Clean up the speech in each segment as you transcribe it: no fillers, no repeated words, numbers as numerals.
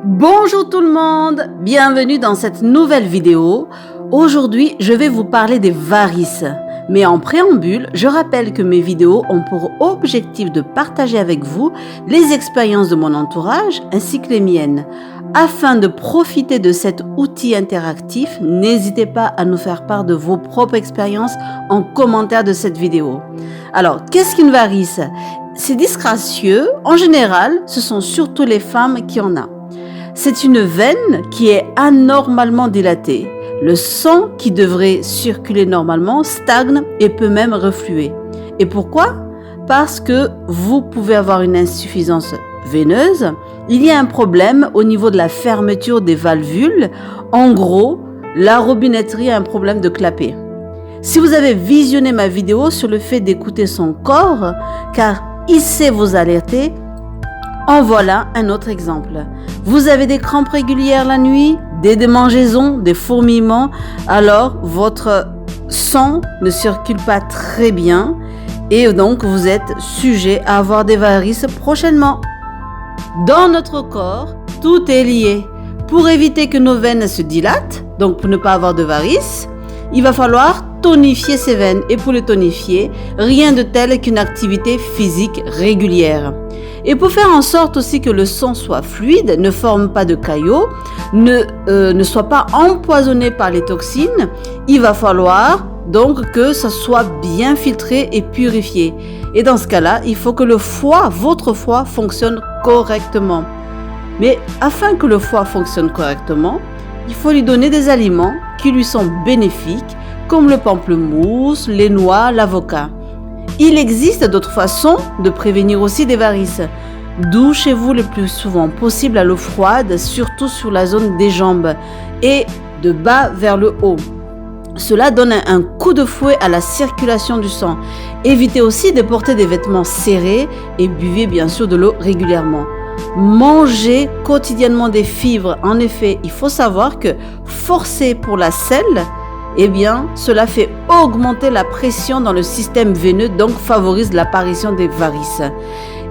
Bonjour tout le monde, bienvenue dans cette nouvelle vidéo. Aujourd'hui, je vais vous parler des varices. Mais en préambule, je rappelle que mes vidéos ont pour objectif de partager avec vous les expériences de mon entourage ainsi que les miennes. Afin de profiter de cet outil interactif, n'hésitez pas à nous faire part de vos propres expériences en commentaire de cette vidéo. Alors, qu'est-ce qu'une varice? C'est disgracieux. En général, ce sont surtout les femmes qui en ont. C'est une veine qui est anormalement dilatée. Le sang qui devrait circuler normalement stagne et peut même refluer. Et pourquoi? Parce que vous pouvez avoir une insuffisance veineuse. Il y a un problème au niveau de la fermeture des valvules. En gros, la robinetterie a un problème de clapet. Si vous avez visionné ma vidéo sur le fait d'écouter son corps, car il sait vous alerter, en voilà un autre exemple. Vous avez des crampes régulières la nuit, des démangeaisons, des fourmillements, alors votre sang ne circule pas très bien et donc vous êtes sujet à avoir des varices prochainement. Dans notre corps, tout est lié. Pour éviter que nos veines se dilatent, donc pour ne pas avoir de varices, il va falloir tonifier ces veines. Et pour les tonifier, rien de tel qu'une activité physique régulière. Et pour faire en sorte aussi que le sang soit fluide, ne forme pas de caillots, ne soit pas empoisonné par les toxines, il va falloir donc que ça soit bien filtré et purifié. Et dans ce cas-là, il faut que le foie, votre foie, fonctionne correctement. Mais afin que le foie fonctionne correctement, il faut lui donner des aliments qui lui sont bénéfiques, comme le pamplemousse, les noix, l'avocat. Il existe d'autres façons de prévenir aussi des varices. Douchez-vous le plus souvent possible à l'eau froide, surtout sur la zone des jambes et de bas vers le haut. Cela donne un coup de fouet à la circulation du sang. Évitez aussi de porter des vêtements serrés et buvez bien sûr de l'eau régulièrement. Mangez quotidiennement des fibres. En effet, il faut savoir que forcer pour la selle, cela fait augmenter la pression dans le système veineux, donc favorise l'apparition des varices.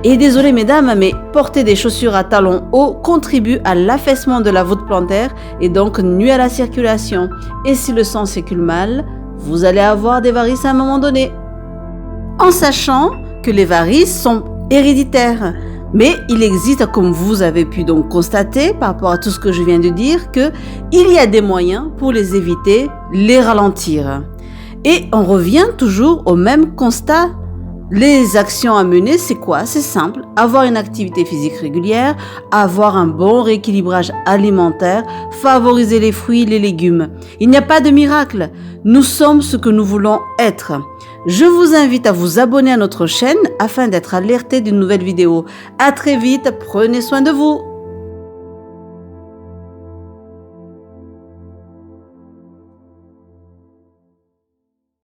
Et désolé mesdames, mais porter des chaussures à talons hauts contribue à l'affaissement de la voûte plantaire et donc nuit à la circulation. Et si le sang circule mal, vous allez avoir des varices à un moment donné. En sachant que les varices sont héréditaires. Mais il existe, comme vous avez pu donc constater par rapport à tout ce que je viens de dire, qu'il y a des moyens pour les éviter, les ralentir. Et on revient toujours au même constat. Les actions à mener, c'est quoi? C'est simple. Avoir une activité physique régulière, avoir un bon rééquilibrage alimentaire, favoriser les fruits, les légumes. Il n'y a pas de miracle. Nous sommes ce que nous voulons être. Je vous invite à vous abonner à notre chaîne afin d'être alerté d'une nouvelle vidéo. À très vite, prenez soin de vous.